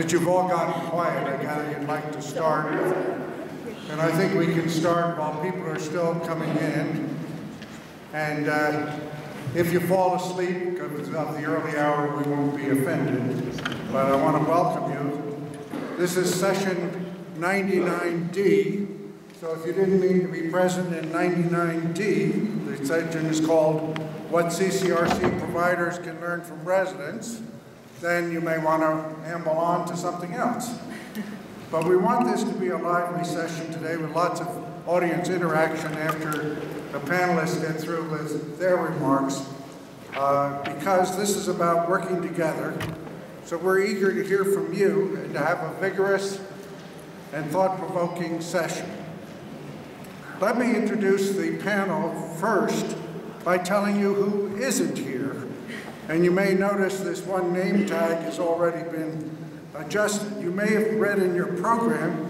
Since you've all gotten quiet, I gather you'd like to start. And I think we can start while people are still coming in. And if you fall asleep because of the early hour, we won't be offended. But I want to welcome you. This is session 99D. So if you didn't mean to be present in 99D, the session is called What CCRC Providers Can Learn from Residents. Then you may want to amble on to something else. But we want this to be a lively session today with lots of audience interaction after the panelists get through with their remarks, because this is about working together. So we're eager to hear from you and to have a vigorous and thought-provoking session. Let me introduce the panel first by telling you who isn't here. And you may notice this one name tag has already been adjusted. You may have read in your program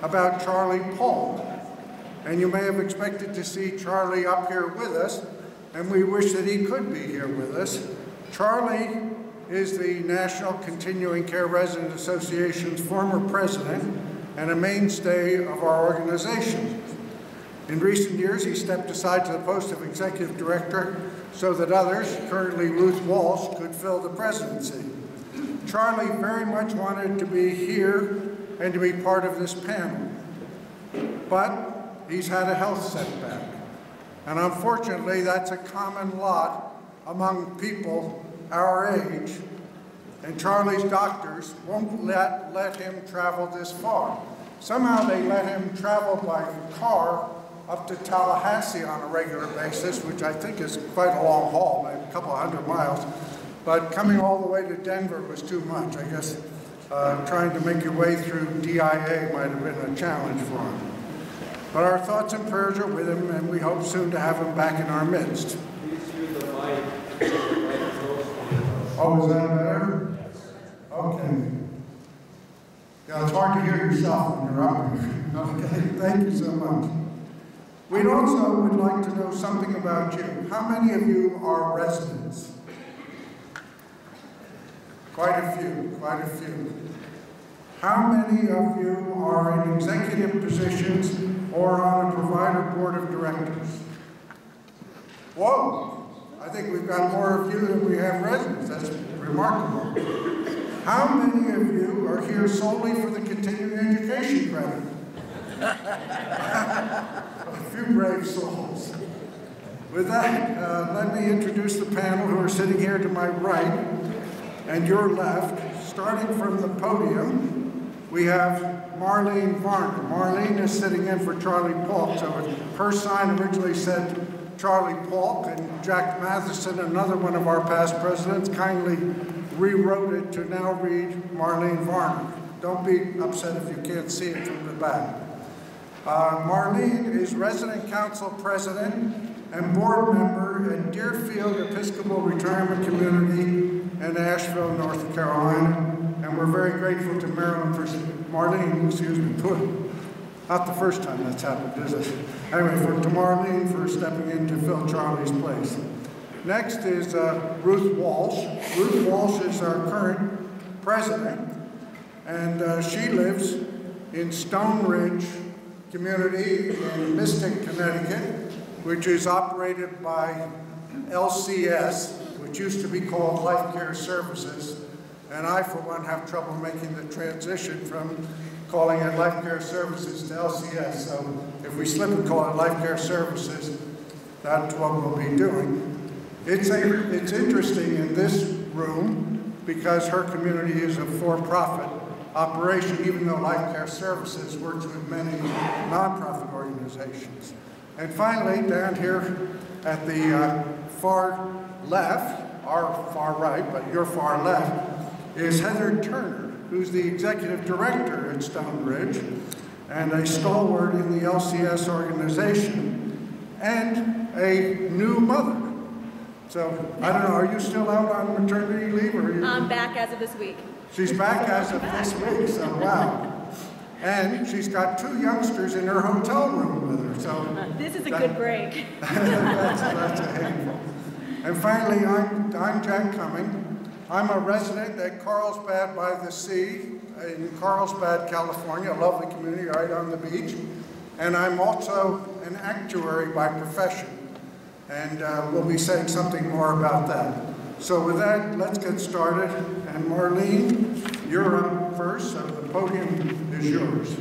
about Charlie Polk. And you may have expected to see Charlie up here with us, and we wish that he could be here with us. Charlie is the National Continuing Care Resident Association's former president and a mainstay of our organization. In recent years, he stepped aside to the post of executive director so that others, currently Ruth Walsh, could fill the presidency. Charlie very much wanted to be here and to be part of this panel, but he's had a health setback. And unfortunately, that's a common lot among people our age, and Charlie's doctors won't let him travel this far. Somehow they let him travel by car up to Tallahassee on a regular basis, which I think is quite a long haul, maybe a couple of 100 miles. But coming all the way to Denver was too much. I guess trying to make your way through DIA might have been a challenge for him. But our thoughts and prayers are with him, and we hope soon to have him back in our midst. Please use the mic. Oh, is that better? Okay. Yeah, it's hard to hear yourself when you're up here. Okay, thank you so much. We'd also would like to know something about you. How many of you are residents? Quite a few, quite a few. How many of you are in executive positions or on a provider board of directors? Whoa, I think we've got more of you than we have residents. That's remarkable. How many of you are here solely for the continuing education credit? A few brave souls. With that, let me introduce the panel who are sitting here to my right and your left. Starting from the podium, we have Marlene Varner. Marlene is sitting in for Charlie Polk. So her sign originally said Charlie Polk, and Jack Matheson, another one of our past presidents, kindly rewrote it to now read Marlene Varner. Don't be upset if you can't see it from the back. Marlene is resident council president and board member at Deerfield Episcopal Retirement Community in Asheville, North Carolina. And we're very grateful to Marlene, excuse me, not the first time that's happened, is it? Anyway, to Marlene for stepping in to fill Charlie's place. Next is Ruth Walsh. Ruth Walsh is our current president, and she lives in Stone Ridge community in Mystic, Connecticut, which is operated by LCS, which used to be called Life Care Services. And I, for one, have trouble making the transition from calling it Life Care Services to LCS. So if we slip and call it Life Care Services, that's what we'll be doing. It's interesting in this room because her community is a for-profit operation, even though Life Care Services works with many nonprofit organizations. And finally, down here at the far left, our far right, but your far left, is Heather Turner, who's the executive director at Stone Ridge and a stalwart in the LCS organization and a new mother. So, I don't know, are you still out on maternity leave? Or are you... I'm back as of this week. She's back as of this week, so wow. And she's got 2 youngsters in her hotel room with her, so... This is a good break. that's a handful. And finally, I'm Jack Cumming, I'm a resident at Carlsbad by the Sea in Carlsbad, California, a lovely community right on the beach. And I'm also an actuary by profession. And we'll be saying something more about that. So with that, let's get started. And Marlene, you're up first, so the podium is yours.